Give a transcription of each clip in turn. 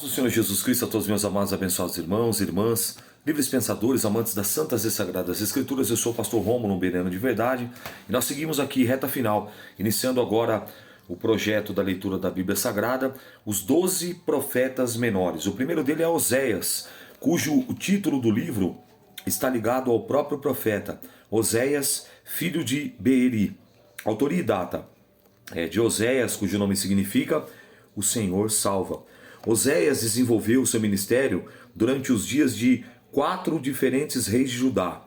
Do Senhor Jesus Cristo a todos meus amados, abençoados irmãos e irmãs, livres pensadores, amantes das santas e sagradas escrituras. Eu sou o pastor Rômulo, um Bereno de verdade, e nós seguimos aqui reta final, iniciando agora o projeto da leitura da Bíblia Sagrada, os 12 profetas menores. O primeiro dele é Oséias, cujo o título do livro está ligado ao próprio profeta, Oséias, filho de Beeri. Autoria e data é de Oséias, cujo nome significa o Senhor salva. Oséias desenvolveu seu ministério durante os dias de 4 diferentes reis de Judá: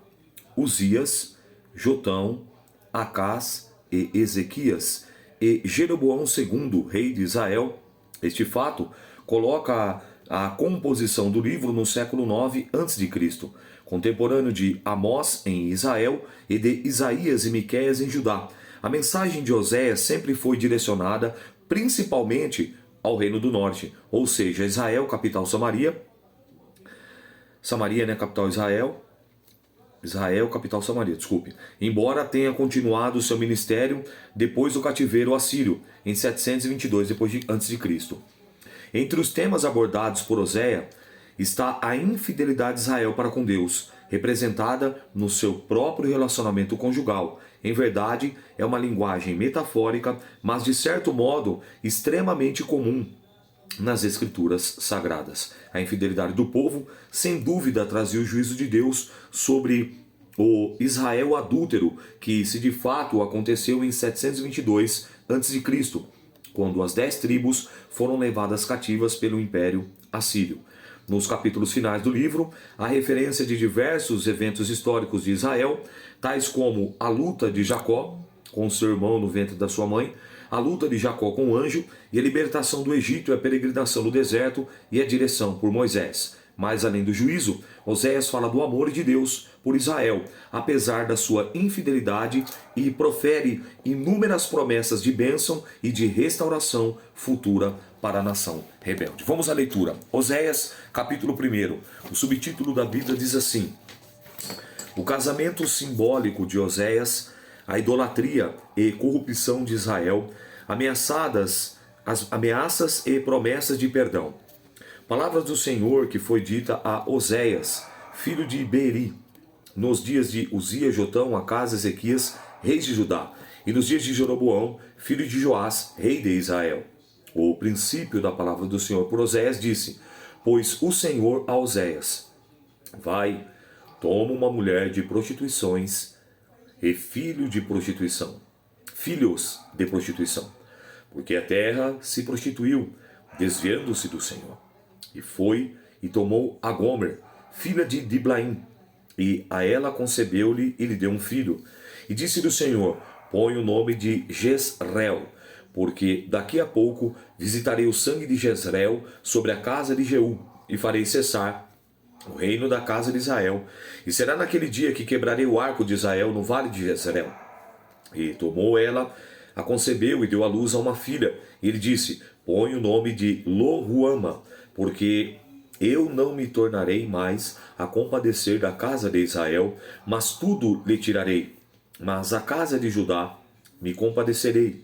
Uzias, Jotão, Acás e Ezequias, e Jeroboão II, rei de Israel. Este fato coloca a composição do livro no século 9 a.C., contemporâneo de Amós em Israel e de Isaías e Miqueias em Judá. A mensagem de Oséias sempre foi direcionada principalmente ao Reino do Norte, ou seja, Israel, capital Samaria, capital Israel, capital Samaria, desculpe. Embora tenha continuado seu ministério depois do cativeiro assírio, em 722 a.C. Entre os temas abordados por Oséias está a infidelidade de Israel para com Deus, representada no seu próprio relacionamento conjugal. Em verdade, é uma linguagem metafórica, mas de certo modo extremamente comum nas escrituras sagradas. A infidelidade do povo, sem dúvida, trazia o juízo de Deus sobre o Israel adúltero, que se de fato aconteceu em 722 a.C., quando as 10 tribos foram levadas cativas pelo Império Assírio. Nos capítulos finais do livro, há referência de diversos eventos históricos de Israel, tais como a luta de Jacó com seu irmão no ventre da sua mãe, a luta de Jacó com o anjo e a libertação do Egito e a peregrinação no deserto e a direção por Moisés. Mas além do juízo, Oséias fala do amor de Deus por Israel, apesar da sua infidelidade, e profere inúmeras promessas de bênção e de restauração futura para a nação rebelde. Vamos à leitura. Oséias, capítulo 1. O subtítulo da Bíblia diz assim: o casamento simbólico de Oséias, a idolatria e corrupção de Israel, as ameaças e promessas de perdão. Palavras do Senhor que foi dita a Oséias, filho de Beeri, nos dias de Uzias, Jotão, Acás, Ezequias, reis de Judá, e nos dias de Jeroboão, filho de Joás, rei de Israel. O princípio da palavra do Senhor por Oséias disse: pois o Senhor a Oséias: vai, toma uma mulher de prostituições e filhos de prostituição, porque a terra se prostituiu, desviando-se do Senhor. E foi e tomou a Gomer, filha de Diblaim, e a ela concebeu-lhe e lhe deu um filho. E disse-lhe o Senhor: põe o nome de Jezreel, porque daqui a pouco visitarei o sangue de Jezreel sobre a casa de Jeú, e farei cessar o reino da casa de Israel. E será naquele dia que quebrarei o arco de Israel no vale de Jezreel. E tomou ela, a concebeu e deu à luz a uma filha. E ele disse: põe o nome de Lo-ruama, porque eu não me tornarei mais a compadecer da casa de Israel, mas tudo lhe tirarei. Mas a casa de Judá me compadecerei,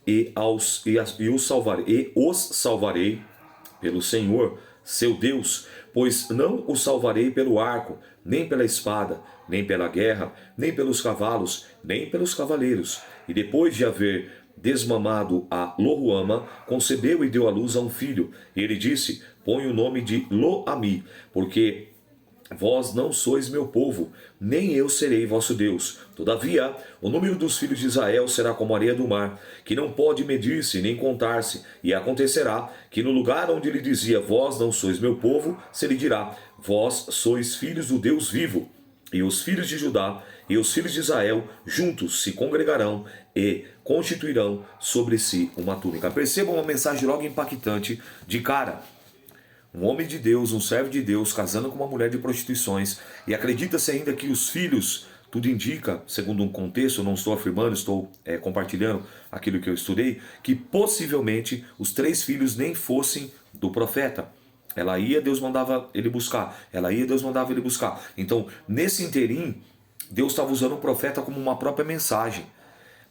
e os salvarei pelo Senhor, seu Deus, pois não os salvarei pelo arco, nem pela espada, nem pela guerra, nem pelos cavalos, nem pelos cavaleiros. E depois de haver desmamado a Lo-ruama, concebeu e deu à luz a um filho. E ele disse: põe o nome de Lo-ami, porque vós não sois meu povo, nem eu serei vosso Deus. Todavia, o número dos filhos de Israel será como a areia do mar, que não pode medir-se nem contar-se. E acontecerá que no lugar onde ele dizia: vós não sois meu povo, se lhe dirá: vós sois filhos do Deus vivo. E os filhos de Judá e os filhos de Israel juntos se congregarão e constituirão sobre si uma túnica. Percebam uma mensagem logo impactante de cara. Um homem de Deus, um servo de Deus, casando com uma mulher de prostituições, e acredita-se ainda que os filhos, tudo indica, segundo um contexto, não estou afirmando, estou compartilhando aquilo que eu estudei, que possivelmente os 3 filhos nem fossem do profeta. Ela ia, Deus mandava ele buscar. Ela ia, Deus mandava ele buscar. Então, nesse interim, Deus estava usando o profeta como uma própria mensagem.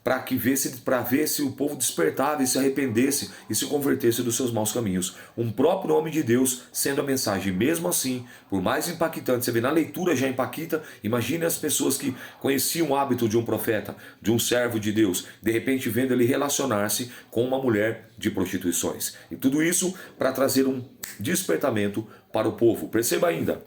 para ver se o povo despertava e se arrependesse e se convertesse dos seus maus caminhos. Um próprio homem de Deus sendo a mensagem. Mesmo assim, por mais impactante, você vê na leitura já impacta, imagine as pessoas que conheciam o hábito de um profeta, de um servo de Deus, de repente vendo ele relacionar-se com uma mulher de prostituições. E tudo isso para trazer um despertamento para o povo. Perceba ainda,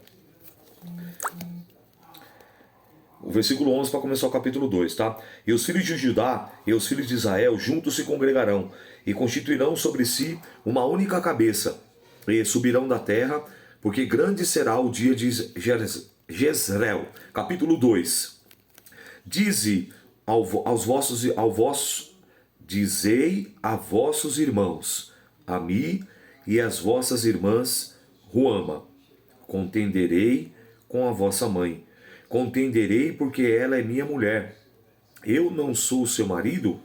o versículo 11 para começar o capítulo 2, tá? E os filhos de Judá e os filhos de Israel juntos se congregarão e constituirão sobre si uma única cabeça e subirão da terra, porque grande será o dia de Jezreel. Capítulo 2. Dizei a vossos irmãos, a mim e as vossas irmãs, Ruama, contenderei com a vossa mãe. Contenderei porque ela é minha mulher. Eu não sou seu marido?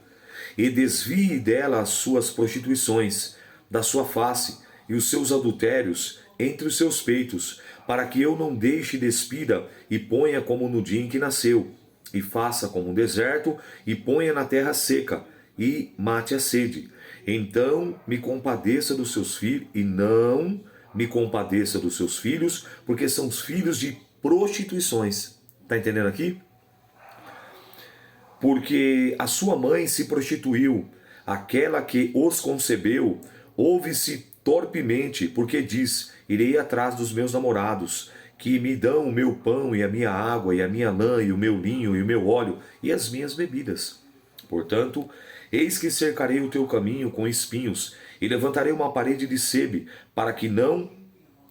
E desvie dela as suas prostituições da sua face e os seus adultérios entre os seus peitos, para que eu não deixe despida e ponha como no dia em que nasceu, e faça como um deserto e ponha na terra seca e mate a sede. Então me compadeça dos seus filhos e não me compadeça dos seus filhos, porque são os filhos de prostituições. Está entendendo aqui? Porque a sua mãe se prostituiu, aquela que os concebeu, ouve-se torpemente, porque diz: irei atrás dos meus namorados, que me dão o meu pão e a minha água, e a minha lã, e o meu linho, e o meu óleo, e as minhas bebidas. Portanto, eis que cercarei o teu caminho com espinhos, e levantarei uma parede de sebe, para que não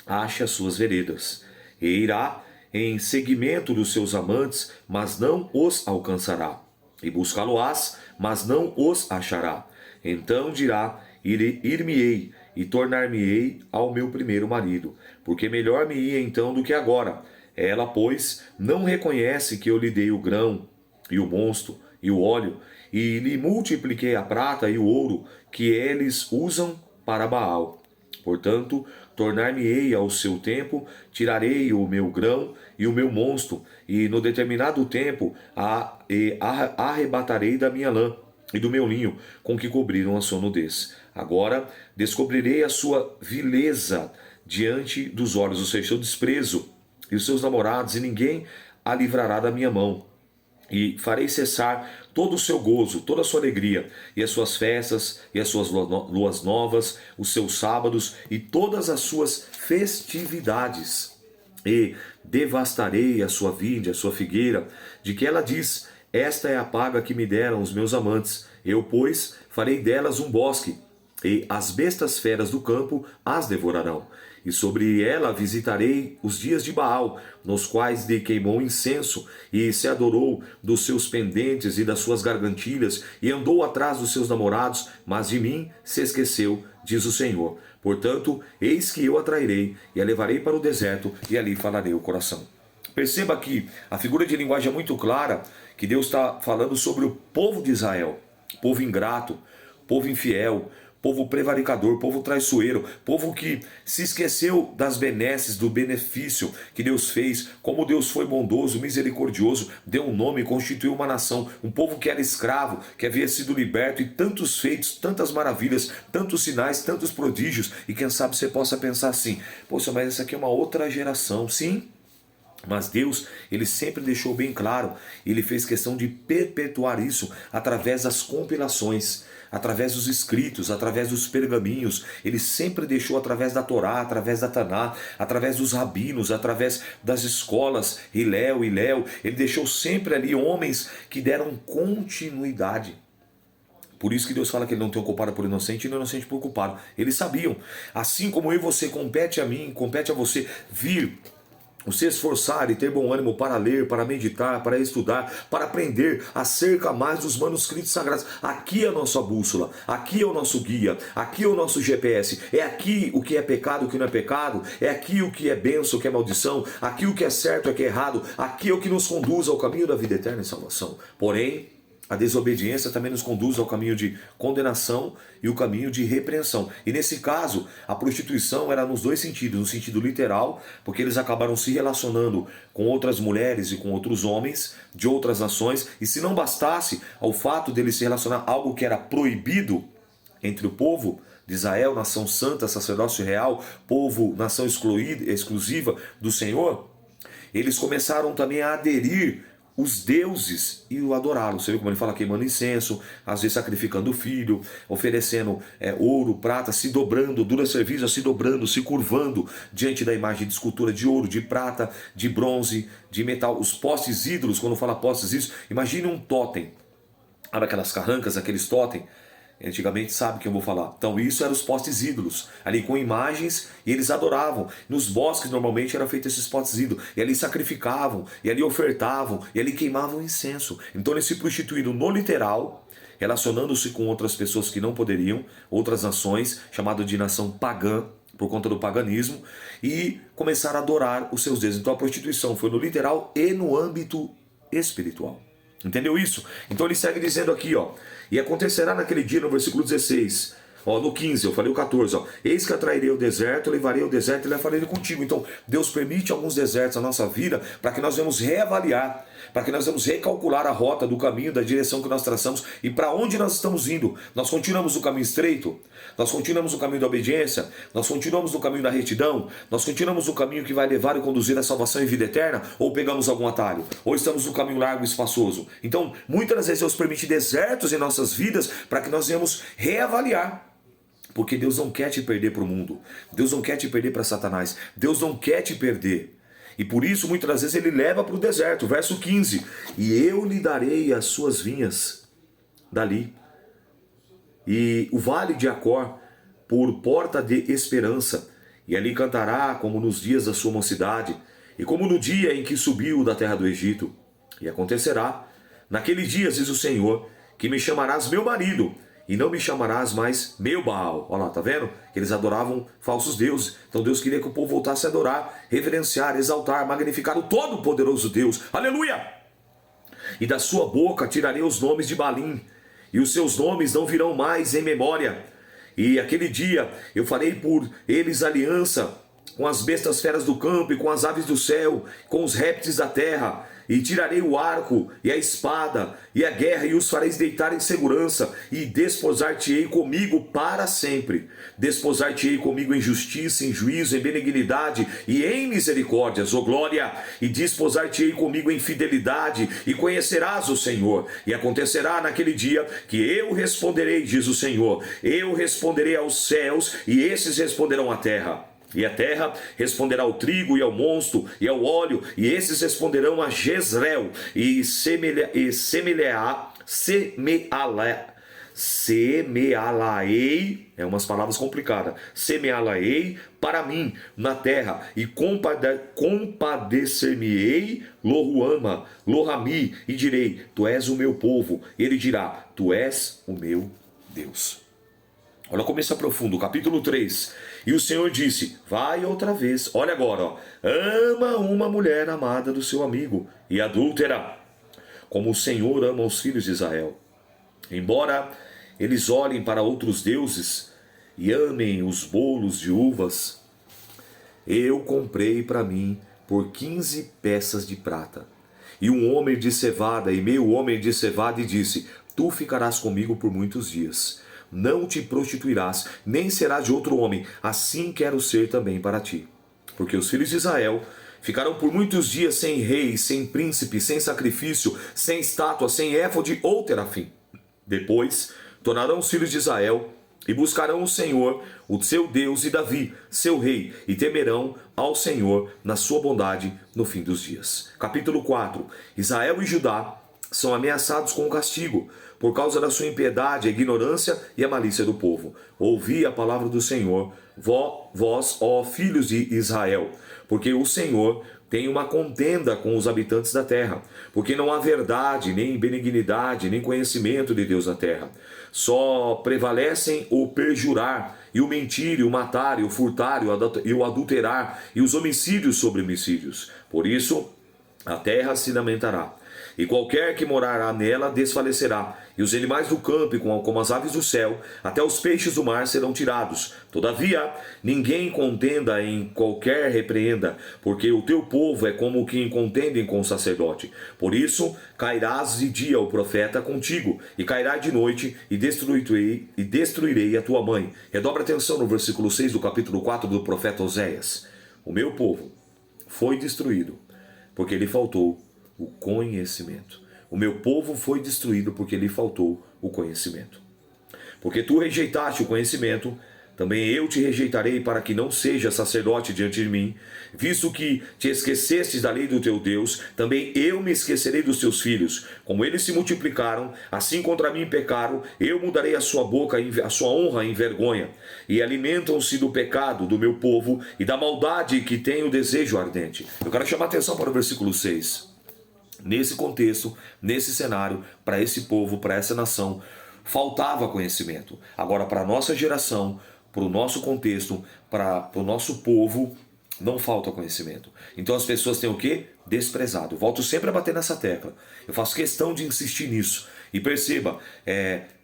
ache as suas veredas. E irá em seguimento dos seus amantes, mas não os alcançará. E buscá-lo-ás, mas não os achará. Então dirá: ir-me-ei e tornar-me-ei ao meu primeiro marido, porque melhor me ia então do que agora. Ela, pois, não reconhece que eu lhe dei o grão, e o mosto, e o óleo, e lhe multipliquei a prata e o ouro, que eles usam para Baal. Portanto, tornar-me-ei ao seu tempo, tirarei o meu grão e o meu mosto, e no determinado tempo arrebatarei da minha lã e do meu linho, com que cobriram a sua nudez. Agora descobrirei a sua vileza diante dos olhos, ou seja, seu desprezo, e os seus namorados, e ninguém a livrará da minha mão. E farei cessar todo o seu gozo, toda a sua alegria, e as suas festas, e as suas luas novas, os seus sábados, e todas as suas festividades. E devastarei a sua vide, a sua figueira, de que ela diz: esta é a paga que me deram os meus amantes. Eu, pois, farei delas um bosque, e as bestas feras do campo as devorarão. E sobre ela visitarei os dias de Baal, nos quais lhe queimou incenso, e se adorou dos seus pendentes e das suas gargantilhas, e andou atrás dos seus namorados, mas de mim se esqueceu, diz o Senhor. Portanto, eis que eu a trairei, e a levarei para o deserto, e ali falarei o coração. Perceba que a figura de linguagem é muito clara, que Deus está falando sobre o povo de Israel, povo ingrato, povo infiel, povo prevaricador, povo traiçoeiro, povo que se esqueceu das benesses, do benefício que Deus fez, como Deus foi bondoso, misericordioso, deu um nome, constituiu uma nação, um povo que era escravo, que havia sido liberto, e tantos feitos, tantas maravilhas, tantos sinais, tantos prodígios, e quem sabe você possa pensar assim: poxa, mas essa aqui é uma outra geração. Sim, mas Deus, Ele sempre deixou bem claro, Ele fez questão de perpetuar isso através das compilações, através dos escritos, através dos pergaminhos. Ele sempre deixou através da Torá, através da Taná, através dos rabinos, através das escolas, Hillel, Ele deixou sempre ali homens que deram continuidade. Por isso que Deus fala que Ele não tem um culpado por inocente e não inocente por culpado. Eles sabiam, assim como eu e você, compete a mim, compete a você vir, se esforçar e ter bom ânimo para ler, para meditar, para estudar, para aprender acerca mais dos manuscritos sagrados. Aqui é a nossa bússola, aqui é o nosso guia, aqui é o nosso GPS. É aqui o que é pecado, o que não é pecado, é aqui o que é bênção, o que é maldição, aqui o que é certo, o que é errado, aqui é o que nos conduz ao caminho da vida eterna e salvação. Porém, A desobediência também nos conduz ao caminho de condenação e o caminho de repreensão. E nesse caso, a prostituição era nos dois sentidos. No sentido literal, porque eles acabaram se relacionando com outras mulheres e com outros homens de outras nações. E se não bastasse ao fato deles se relacionar algo que era proibido entre o povo de Israel, nação santa, sacerdócio real, povo, nação exclusiva do Senhor, eles começaram também a aderir os deuses e o adorá-lo. Você viu como ele fala? Queimando incenso, às vezes sacrificando o filho, oferecendo ouro, prata, se dobrando, dura serviço, se dobrando, se curvando diante da imagem de escultura de ouro, de prata, de bronze, de metal. Os postes ídolos, quando fala postes ídolos, imagine um totem. Sabe aquelas carrancas, aqueles totem? Antigamente sabe que eu vou falar. Então isso eram os postes ídolos, ali com imagens, e eles adoravam. Nos bosques normalmente eram feitos esses postes ídolos, e ali sacrificavam, e ali ofertavam, e ali queimavam incenso. Então eles se prostituíram no literal, relacionando-se com outras pessoas que não poderiam, outras nações, chamado de nação pagã, por conta do paganismo, e começaram a adorar os seus deuses. Então a prostituição foi no literal e no âmbito espiritual. Entendeu isso? Então ele segue dizendo aqui, ó. E acontecerá naquele dia, no versículo 16, ó, no 15, eu falei o 14, ó. Eis que atrairei o deserto, levarei o deserto e levarei ele contigo. Então, Deus permite alguns desertos na nossa vida para que nós venhamos reavaliar, para que nós venhamos recalcular a rota do caminho, da direção que nós traçamos e para onde nós estamos indo. Nós continuamos no caminho estreito? Nós continuamos no caminho da obediência? Nós continuamos no caminho da retidão? Nós continuamos no caminho que vai levar e conduzir à salvação e vida eterna? Ou pegamos algum atalho? Ou estamos no caminho largo e espaçoso? Então, muitas vezes Deus permite desertos em nossas vidas para que nós venhamos reavaliar. Porque Deus não quer te perder para o mundo. Deus não quer te perder para Satanás. Deus não quer te perder. E por isso, muitas das vezes, ele leva para o deserto. Verso 15. E eu lhe darei as suas vinhas dali. E o vale de Acor por porta de esperança. E ali cantará como nos dias da sua mocidade. E como no dia em que subiu da terra do Egito. E acontecerá, naqueles dias, diz o Senhor, que me chamarás meu marido. E não me chamarás mais meu Baal. Olha lá, tá vendo? Eles adoravam falsos deuses. Então Deus queria que o povo voltasse a adorar, reverenciar, exaltar, magnificar o todo-poderoso Deus. Aleluia! E da sua boca tirarei os nomes de Balim, e os seus nomes não virão mais em memória. E aquele dia eu farei por eles aliança com as bestas feras do campo e com as aves do céu, com os répteis da terra. E tirarei o arco e a espada e a guerra e os fareis deitar em segurança e desposar-te-ei comigo para sempre. Desposar-te-ei comigo em justiça, em juízo, em benignidade e em misericórdias, ó glória. E desposar-te-ei comigo em fidelidade e conhecerás o Senhor. E acontecerá naquele dia que eu responderei, diz o Senhor. Eu responderei aos céus e esses responderão à terra. E a terra responderá ao trigo e ao mosto e ao óleo, e esses responderão a Jezreel, e semeá-la-ei, é umas palavras complicadas, semeá-la-ei para mim na terra, e compadecer-me-ei Lohuama, Lohami, e direi, tu és o meu povo, ele dirá, tu és o meu Deus. Olha como isso é profundo, capítulo 3. E o Senhor disse, vai outra vez, olha agora, ó, ama uma mulher amada do seu amigo e adúltera, como o Senhor ama os filhos de Israel. Embora eles olhem para outros deuses e amem os bolos de uvas, eu comprei para mim por 15 peças de prata. E um homem de cevada e meio homem de cevada e disse, tu ficarás comigo por muitos dias. Não te prostituirás, nem serás de outro homem, assim quero ser também para ti. Porque os filhos de Israel ficaram por muitos dias sem rei, sem príncipe, sem sacrifício, sem estátua, sem éfode ou terafim. Depois tornarão os filhos de Israel e buscarão o Senhor, o seu Deus e Davi, seu rei, e temerão ao Senhor na sua bondade no fim dos dias. Capítulo 4. Israel e Judá são ameaçados com o castigo, por causa da sua impiedade, a ignorância e a malícia do povo. Ouvi a palavra do Senhor, vós, ó filhos de Israel, porque o Senhor tem uma contenda com os habitantes da terra, porque não há verdade, nem benignidade, nem conhecimento de Deus na terra. Só prevalecem o perjurar, e o mentir, e o matar, e o furtar, e o adulterar, e os homicídios sobre homicídios. Por isso, a terra se lamentará, e qualquer que morará nela desfalecerá. E os animais do campo, como as aves do céu, até os peixes do mar serão tirados. Todavia, ninguém contenda em qualquer repreenda, porque o teu povo é como que contendem com o sacerdote. Por isso, cairás de dia o profeta contigo, e cairá de noite, e destruirei a tua mãe. Redobra atenção no versículo 6 do capítulo 4 do profeta Oséias. O meu povo foi destruído, porque lhe faltou o conhecimento. O meu povo foi destruído porque lhe faltou o conhecimento. Porque tu rejeitaste o conhecimento, também eu te rejeitarei para que não sejas sacerdote diante de mim. Visto que te esquecestes da lei do teu Deus, também eu me esquecerei dos teus filhos. Como eles se multiplicaram, assim contra mim pecaram, eu mudarei a sua boca, a sua honra em vergonha. E alimentam-se do pecado do meu povo e da maldade que tem o desejo ardente. Eu quero chamar a atenção para o versículo 6. Nesse contexto, nesse cenário, para esse povo, para essa nação, faltava conhecimento. Agora, para a nossa geração, para o nosso contexto, para o nosso povo, não falta conhecimento. Então as pessoas têm o quê? Desprezado. Eu volto sempre a bater nessa tecla. Eu faço questão de insistir nisso. E perceba,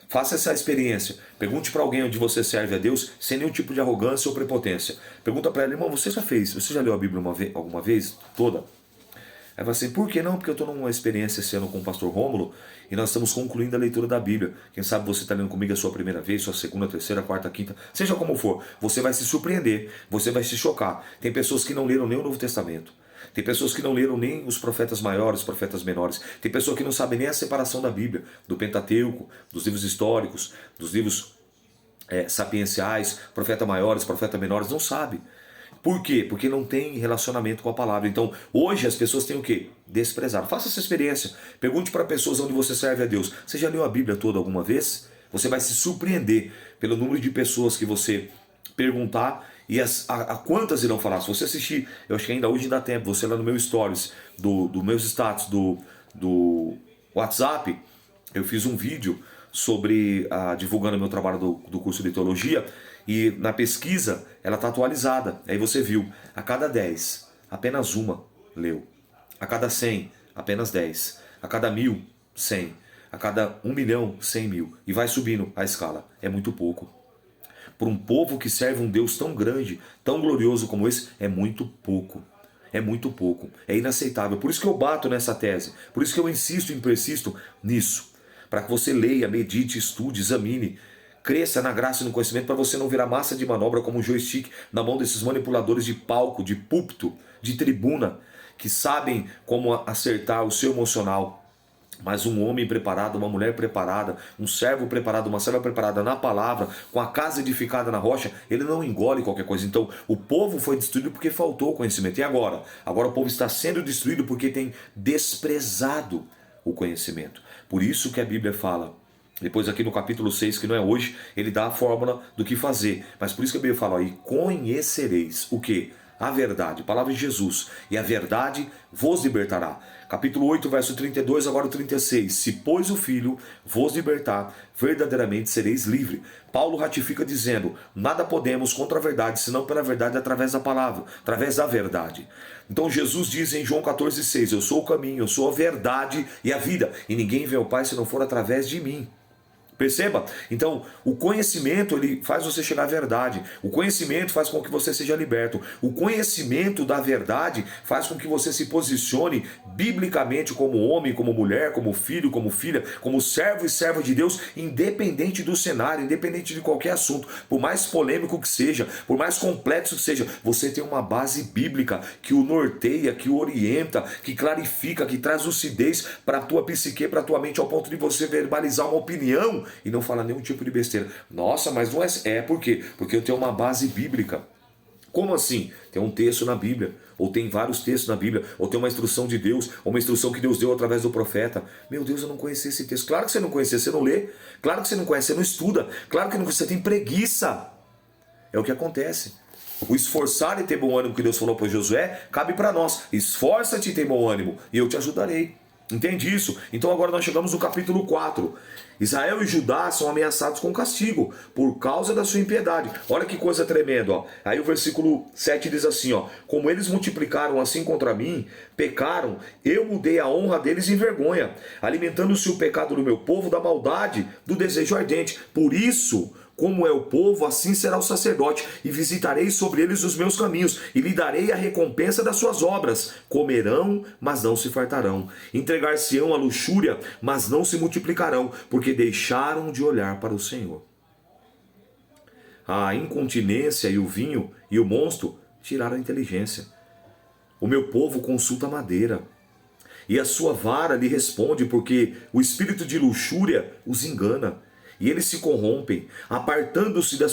faça essa experiência. Pergunte para alguém onde você serve a Deus sem nenhum tipo de arrogância ou prepotência. Pergunta para ela, irmão, você já leu a Bíblia alguma vez? Toda? Aí vai assim, por que não? Porque eu estou numa experiência esse ano com o pastor Rômulo e nós estamos concluindo a leitura da Bíblia. Quem sabe você está lendo comigo a sua primeira vez, sua segunda, terceira, quarta, quinta, seja como for, você vai se surpreender, você vai se chocar. Tem pessoas que não leram nem o Novo Testamento. Tem pessoas que não leram nem os profetas maiores, os profetas menores. Tem pessoas que não sabem nem a separação da Bíblia, do Pentateuco, dos livros históricos, dos livros sapienciais, profetas maiores, profetas menores, não sabe. Por quê? Porque não tem relacionamento com a palavra. Então, hoje as pessoas têm o quê? Desprezar. Faça essa experiência. Pergunte para pessoas onde você serve a Deus. Você já leu a Bíblia toda alguma vez? Você vai se surpreender pelo número de pessoas que você perguntar e a quantas irão falar. Se você assistir, eu acho que ainda hoje dá tempo, você lá no meu stories, do meus status do WhatsApp, eu fiz um vídeo sobre divulgando meu trabalho do curso de teologia. E na pesquisa, ela está atualizada. Aí você viu, a cada 10, apenas uma leu. A cada 100, apenas 10. A cada 1.000, 100. A cada 1 milhão, 100 mil. E vai subindo a escala. É muito pouco. Para um povo que serve um Deus tão grande, tão glorioso como esse, é muito pouco. É muito pouco. É inaceitável. Por isso que eu bato nessa tese. Por isso que eu insisto e persisto nisso. Para que você leia, medite, estude, examine. Cresça na graça e no conhecimento para você não virar massa de manobra como um joystick na mão desses manipuladores de palco, de púlpito, de tribuna, que sabem como acertar o seu emocional. Mas um homem preparado, uma mulher preparada, um servo preparado, uma serva preparada na palavra, com a casa edificada na rocha, ele não engole qualquer coisa. Então o povo foi destruído porque faltou conhecimento. E agora? Agora o povo está sendo destruído porque tem desprezado o conhecimento. Por isso que a Bíblia fala, depois aqui no capítulo 6, que não é hoje, ele dá a fórmula do que fazer. Mas por isso que a Bíblia fala, e conhecereis o quê? A verdade, palavra de Jesus, e a verdade vos libertará. Capítulo 8, verso 32, agora o 36. Se, pois, o Filho vos libertar, verdadeiramente sereis livre. Paulo ratifica dizendo, nada podemos contra a verdade, senão pela verdade através da palavra, através da verdade. Então Jesus diz em João 14,6, eu sou o caminho, eu sou a verdade e a vida, e ninguém vê ao Pai se não for através de mim. Perceba? Então, o conhecimento ele faz você chegar à verdade. O conhecimento faz com que você seja liberto. O conhecimento da verdade faz com que você se posicione biblicamente como homem, como mulher, como filho, como filha, como servo e serva de Deus, independente do cenário, independente de qualquer assunto. Por mais polêmico que seja, por mais complexo que seja, você tem uma base bíblica que o norteia, que o orienta, que clarifica, que traz lucidez para a tua psique, para a tua mente, ao ponto de você verbalizar uma opinião e não falar nenhum tipo de besteira. Nossa, mas não é por quê? Porque eu tenho uma base bíblica. Como assim? Tem um texto na Bíblia, ou tem vários textos na Bíblia, ou tem uma instrução de Deus, ou uma instrução que Deus deu através do profeta. Meu Deus, eu não conhecia esse texto. Claro que você não conhecia, você não lê. Claro que você não conhece, você não estuda. Claro que você tem preguiça. É o que acontece. O esforçar e ter bom ânimo que Deus falou para Josué, cabe para nós. Esforça-te e tem bom ânimo, e eu te ajudarei. Entende isso? Então agora nós chegamos no capítulo 4. Israel e Judá são ameaçados com castigo por causa da sua impiedade. Olha que coisa tremenda, ó. Aí o versículo 7 diz assim, ó: como eles multiplicaram assim contra mim, pecaram, eu mudei a honra deles em vergonha, alimentando-se o pecado do meu povo da maldade, do desejo ardente. Por isso, como é o povo, assim será o sacerdote, e visitarei sobre eles os meus caminhos, e lhe darei a recompensa das suas obras. Comerão, mas não se fartarão. Entregar-se-ão à luxúria, mas não se multiplicarão, porque deixaram de olhar para o Senhor. A incontinência e o vinho e o monstro tiraram a inteligência. O meu povo consulta a madeira, e a sua vara lhe responde, porque o espírito de luxúria os engana. E eles se corrompem, apartando-se da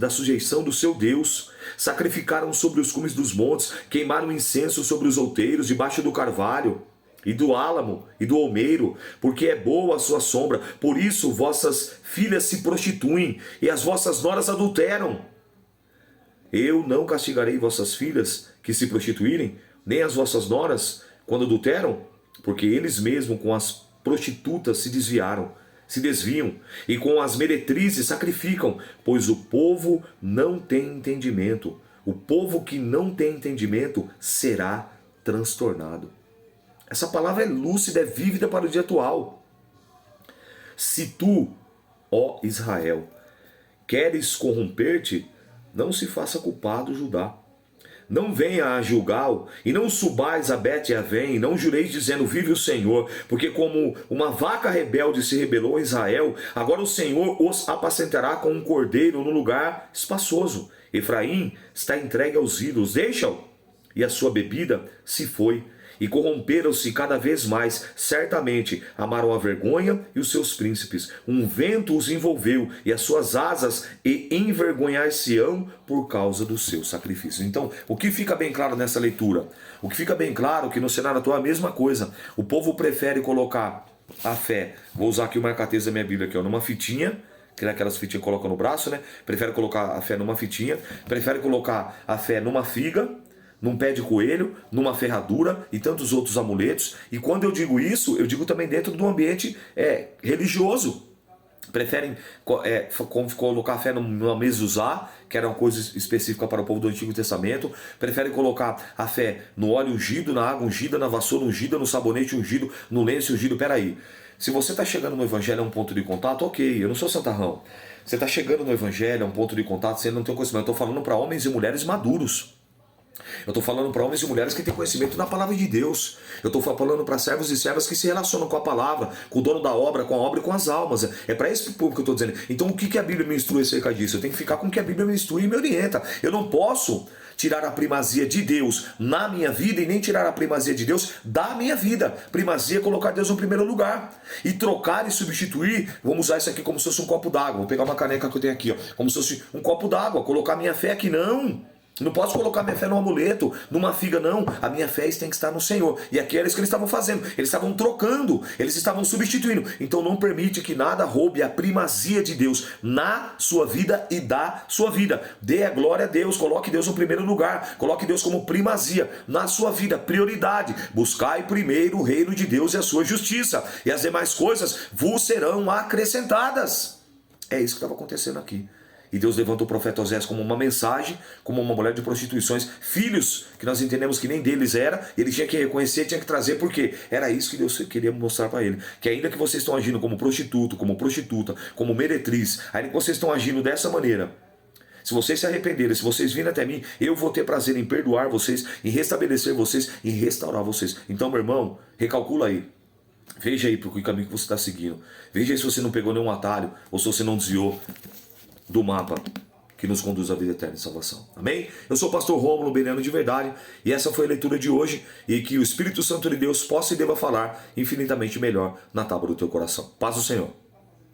sujeição do seu Deus. Sacrificaram sobre os cumes dos montes, queimaram incenso sobre os outeiros, debaixo do carvalho, e do álamo, e do olmeiro, porque é boa a sua sombra. Por isso vossas filhas se prostituem, e as vossas noras adulteram. Eu não castigarei vossas filhas que se prostituírem, nem as vossas noras quando adulteram, porque eles mesmos com as prostitutas se desviam, e com as meretrizes sacrificam, pois o povo não tem entendimento. O povo que não tem entendimento será transtornado. Essa palavra é lúcida, é vívida para o dia atual. Se tu, ó Israel, queres corromper-te, não se faça culpado, Judá. Não venha a Gilgal, e não subais a Bet-Avém, e não jureis dizendo, vive o Senhor, porque como uma vaca rebelde se rebelou a Israel, agora o Senhor os apacentará com um cordeiro no lugar espaçoso. Efraim está entregue aos ídolos, deixa-o, e a sua bebida se foi, e corromperam-se cada vez mais. Certamente amaram a vergonha e os seus príncipes. Um vento os envolveu, e as suas asas e envergonhar-se-ão por causa dos seus sacrifícios. Então, o que fica bem claro nessa leitura? O que fica bem claro é que no cenário atual é a mesma coisa. O povo prefere colocar a fé, vou usar aqui o marca-texto da minha Bíblia aqui, ó, numa fitinha, que é aquelas fitinhas que colocam no braço, né? Prefere colocar a fé numa fitinha, prefere colocar a fé numa figa, num pé de coelho, numa ferradura e tantos outros amuletos. E quando eu digo isso, eu digo também dentro do ambiente religioso. Preferem colocar a fé numa mezuzá, que era uma coisa específica para o povo do Antigo Testamento. Preferem colocar a fé no óleo ungido, na água ungida, na vassoura ungida, no sabonete ungido, no lenço ungido. Peraí, se você está chegando no Evangelho a um ponto de contato, ok, eu não sou santarrão. Você está chegando no Evangelho a um ponto de contato, você não tem conhecimento. Eu estou falando para homens e mulheres maduros. Eu estou falando para homens e mulheres que têm conhecimento da palavra de Deus. Eu estou falando para servos e servas que se relacionam com a palavra, com o dono da obra, com a obra e com as almas. É para esse público que eu estou dizendo. Então o que a Bíblia me instrui acerca disso? Eu tenho que ficar com o que a Bíblia me instrui e me orienta. Eu não posso tirar a primazia de Deus na minha vida e nem tirar a primazia de Deus da minha vida. Primazia é colocar Deus no primeiro lugar. E trocar e substituir, vamos usar isso aqui como se fosse um copo d'água. Vou pegar uma caneca que eu tenho aqui, ó, como se fosse um copo d'água. Colocar minha fé aqui, não. Não posso colocar minha fé num amuleto, numa figa, não. A minha fé tem que estar no Senhor. E aqui era isso que eles estavam fazendo. Eles estavam trocando, eles estavam substituindo. Então não permite que nada roube a primazia de Deus na sua vida e da sua vida. Dê a glória a Deus, coloque Deus no primeiro lugar. Coloque Deus como primazia na sua vida, prioridade. Buscai primeiro o reino de Deus e a sua justiça, e as demais coisas vos serão acrescentadas. É isso que estava acontecendo aqui. E Deus levantou o profeta Osés como uma mensagem, como uma mulher de prostituições, filhos que nós entendemos que nem deles era, ele tinha que reconhecer, tinha que trazer, porque era isso que Deus queria mostrar para ele. Que ainda que vocês estão agindo como prostituto, como prostituta, como meretriz, ainda que vocês estão agindo dessa maneira, se vocês se arrependerem, se vocês virem até mim, eu vou ter prazer em perdoar vocês, em restabelecer vocês, em restaurar vocês. Então, meu irmão, recalcula aí. Veja aí para o caminho que você está seguindo. Veja aí se você não pegou nenhum atalho, ou se você não desviou do mapa que nos conduz à vida eterna e salvação. Amém? Eu sou o pastor Rômulo Beniano de verdade, e essa foi a leitura de hoje, e que o Espírito Santo de Deus possa e deva falar infinitamente melhor na tábua do teu coração. Paz do Senhor.